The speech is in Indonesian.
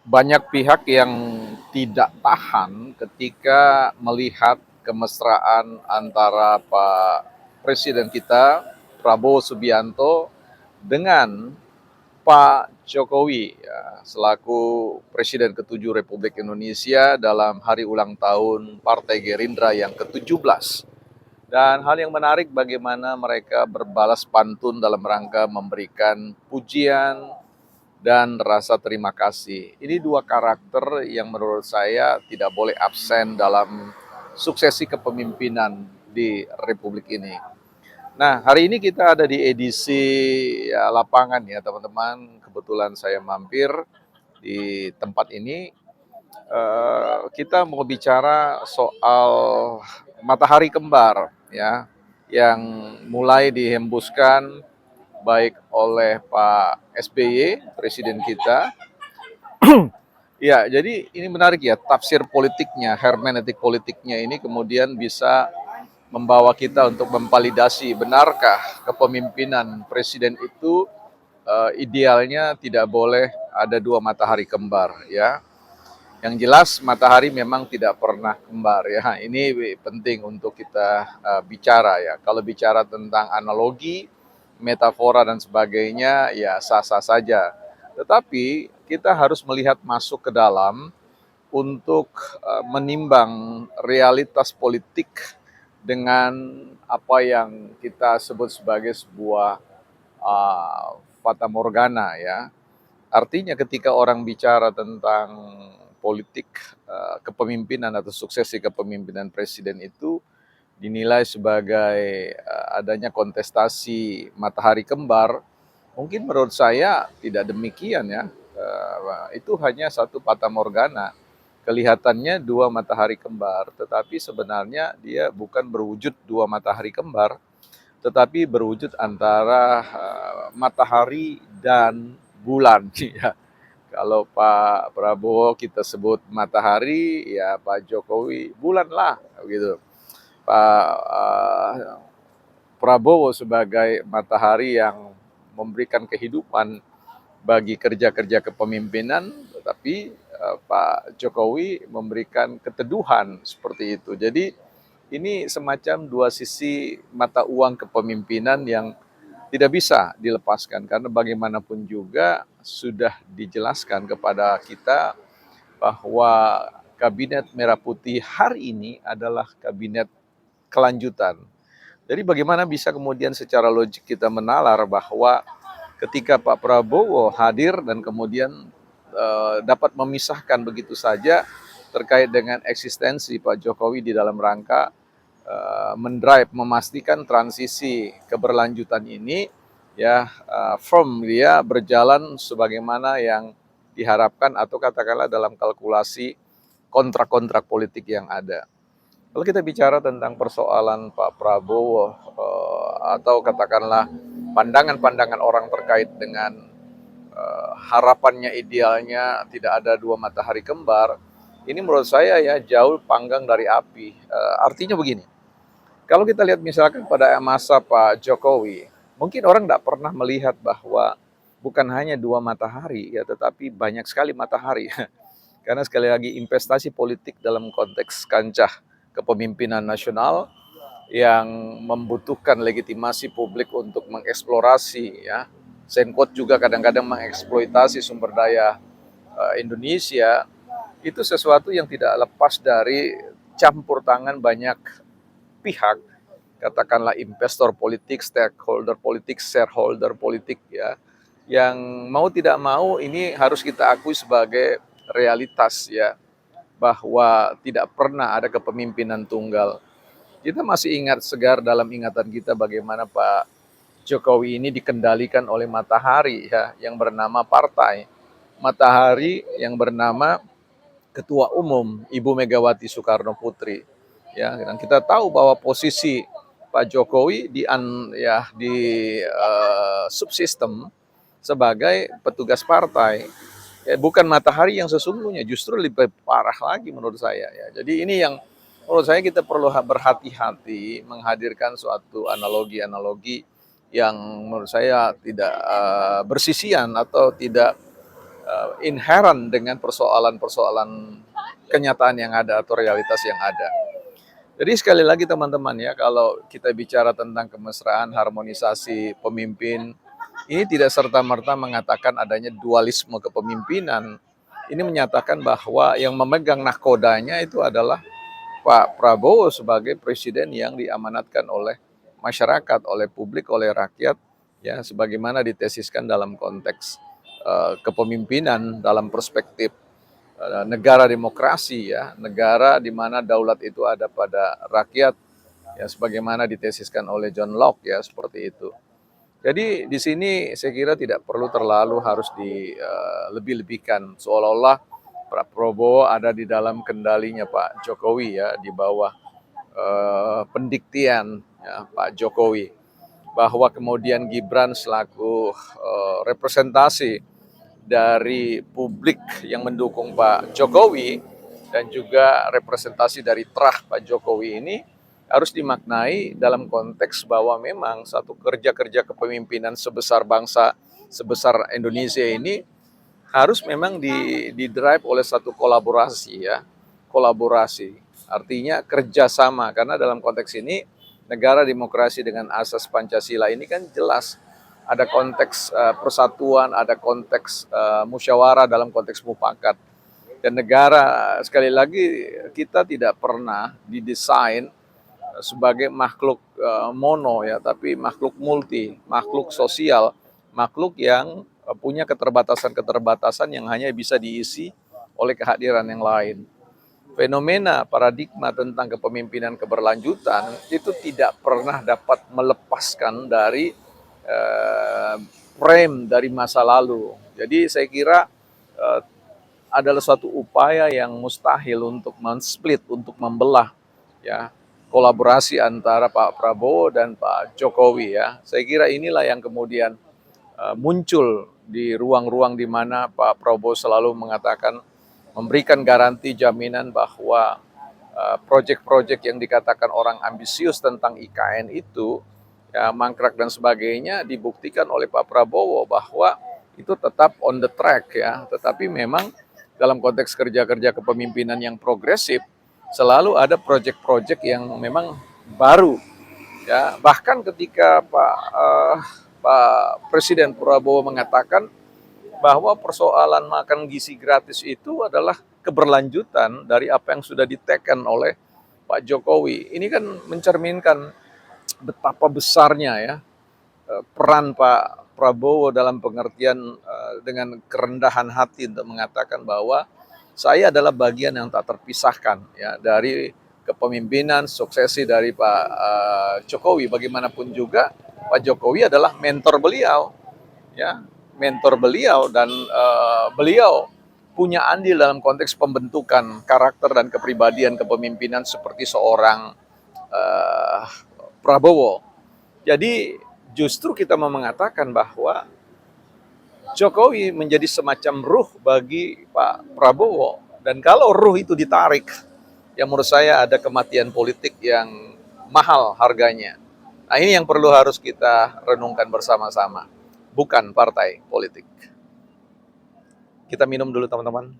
Banyak pihak yang tidak tahan ketika melihat kemesraan antara Pak Presiden kita, Prabowo Subianto, dengan Pak Jokowi ya, selaku Presiden ke-7 Republik Indonesia dalam hari ulang tahun Partai Gerindra yang ke-17. Dan hal yang menarik bagaimana mereka berbalas pantun dalam rangka memberikan pujian dan rasa terima kasih. Ini dua karakter yang menurut saya tidak boleh absen dalam suksesi kepemimpinan di Republik ini. Nah, hari ini kita ada di edisi ya, lapangan ya teman-teman. Kebetulan saya mampir di tempat ini. Kita mau bicara soal matahari kembar ya, yang mulai dihembuskan baik oleh Pak SBY, Presiden kita. Ya, jadi ini menarik ya, tafsir politiknya, hermeneutik politiknya ini kemudian bisa membawa kita untuk memvalidasi benarkah kepemimpinan presiden itu idealnya tidak boleh ada dua matahari kembar ya. Yang jelas matahari memang tidak pernah kembar ya. Ini penting untuk kita bicara ya. Kalau bicara tentang analogi, metafora dan sebagainya ya sah-sah saja. Tetapi kita harus melihat masuk ke dalam untuk menimbang realitas politik dengan apa yang kita sebut sebagai sebuah fata morgana ya. Artinya ketika orang bicara tentang politik kepemimpinan atau suksesi kepemimpinan presiden itu dinilai sebagai adanya kontestasi matahari kembar, mungkin menurut saya tidak demikian ya. Itu hanya satu fata morgana. Kelihatannya dua matahari kembar, tetapi sebenarnya dia bukan berwujud dua matahari kembar, tetapi berwujud antara matahari dan bulan. Ya. Kalau Pak Prabowo kita sebut matahari, ya Pak Jokowi bulan lah, gitu. Pak Prabowo sebagai matahari yang memberikan kehidupan bagi kerja-kerja kepemimpinan, tetapi Pak Jokowi memberikan keteduhan seperti itu. Jadi ini semacam dua sisi mata uang kepemimpinan yang tidak bisa dilepaskan karena bagaimanapun juga sudah dijelaskan kepada kita bahwa kabinet Merah Putih hari ini adalah kabinet kelanjutan. Jadi bagaimana bisa kemudian secara logik kita menalar bahwa ketika Pak Prabowo hadir dan kemudian dapat memisahkan begitu saja terkait dengan eksistensi Pak Jokowi di dalam rangka mendrive memastikan transisi keberlanjutan ini ya firm dia berjalan sebagaimana yang diharapkan atau katakanlah dalam kalkulasi kontrak-kontrak politik yang ada. Kalau kita bicara tentang persoalan Pak Prabowo atau katakanlah pandangan-pandangan orang terkait dengan harapannya idealnya tidak ada dua matahari kembar, ini menurut saya ya jauh panggang dari api. Artinya begini, kalau kita lihat misalkan pada masa Pak Jokowi, mungkin orang tidak pernah melihat bahwa bukan hanya dua matahari ya, tetapi banyak sekali matahari. Karena sekali lagi investasi politik dalam konteks kancah kepemimpinan nasional yang membutuhkan legitimasi publik untuk mengeksplorasi ya. Senkot juga kadang-kadang mengeksploitasi sumber daya Indonesia, itu sesuatu yang tidak lepas dari campur tangan banyak pihak, katakanlah investor politik, stakeholder politik, shareholder politik ya, yang mau tidak mau ini harus kita akui sebagai realitas ya, bahwa tidak pernah ada kepemimpinan tunggal. Kita masih ingat segar dalam ingatan kita bagaimana Pak Jokowi ini dikendalikan oleh matahari ya, yang bernama partai. Matahari yang bernama Ketua Umum Ibu Megawati Soekarno Putri. Ya, dan kita tahu bahwa posisi Pak Jokowi di subsistem sebagai petugas partai, ya, bukan matahari yang sesungguhnya, justru lebih parah lagi menurut saya ya. Jadi ini yang menurut saya kita perlu berhati-hati menghadirkan suatu analogi-analogi yang menurut saya tidak bersisian atau tidak inherent dengan persoalan-persoalan kenyataan yang ada atau realitas yang ada. Jadi sekali lagi teman-teman ya, kalau kita bicara tentang kemesraan, harmonisasi pemimpin, ini tidak serta-merta mengatakan adanya dualisme kepemimpinan. Ini menyatakan bahwa yang memegang nahkodanya itu adalah Pak Prabowo sebagai presiden yang diamanatkan oleh masyarakat, oleh publik, oleh rakyat, ya sebagaimana ditesiskan dalam konteks kepemimpinan dalam perspektif negara demokrasi ya, negara di mana daulat itu ada pada rakyat ya sebagaimana ditesiskan oleh John Locke ya seperti itu. Jadi di sini saya kira tidak perlu terlalu harus dilebih-lebihkan seolah-olah Pak Prabowo ada di dalam kendalinya Pak Jokowi ya di bawah pendiktian ya, Pak Jokowi, bahwa kemudian Gibran selaku representasi dari publik yang mendukung Pak Jokowi dan juga representasi dari terah Pak Jokowi ini harus dimaknai dalam konteks bahwa memang satu kerja-kerja kepemimpinan sebesar bangsa, sebesar Indonesia ini harus memang di-drive oleh satu kolaborasi ya, kolaborasi. Artinya kerjasama, karena dalam konteks ini negara demokrasi dengan asas Pancasila ini kan jelas ada konteks persatuan, ada konteks musyawarah dalam konteks mufakat. Dan negara sekali lagi kita tidak pernah didesain sebagai makhluk mono ya, tapi makhluk multi, makhluk sosial, makhluk yang punya keterbatasan-keterbatasan yang hanya bisa diisi oleh kehadiran yang lain. Fenomena paradigma tentang kepemimpinan keberlanjutan itu tidak pernah dapat melepaskan dari frame dari masa lalu. Jadi saya kira adalah suatu upaya yang mustahil untuk men-split, untuk membelah ya kolaborasi antara Pak Prabowo dan Pak Jokowi ya. Saya kira inilah yang kemudian muncul di ruang-ruang di mana Pak Prabowo selalu mengatakan memberikan garansi jaminan bahwa proyek-proyek yang dikatakan orang ambisius tentang IKN itu ya mangkrak dan sebagainya dibuktikan oleh Pak Prabowo bahwa itu tetap on the track ya, tetapi memang dalam konteks kerja-kerja kepemimpinan yang progresif selalu ada proyek-proyek yang memang baru ya, bahkan ketika Pak Presiden Prabowo mengatakan bahwa persoalan makan gizi gratis itu adalah keberlanjutan dari apa yang sudah diteken oleh Pak Jokowi. Ini kan mencerminkan betapa besarnya ya peran Pak Prabowo dalam pengertian dengan kerendahan hati untuk mengatakan bahwa saya adalah bagian yang tak terpisahkan ya dari kepemimpinan suksesi dari Pak Jokowi. Bagaimanapun juga Pak Jokowi adalah mentor beliau ya, mentor beliau dan beliau punya andil dalam konteks pembentukan karakter dan kepribadian kepemimpinan seperti seorang Prabowo. Jadi justru kita mau mengatakan bahwa Jokowi menjadi semacam ruh bagi Pak Prabowo. Dan kalau ruh itu ditarik, ya menurut saya ada kematian politik yang mahal harganya. Nah ini yang perlu harus kita renungkan bersama-sama, bukan partai politik. Kita minum dulu teman-teman.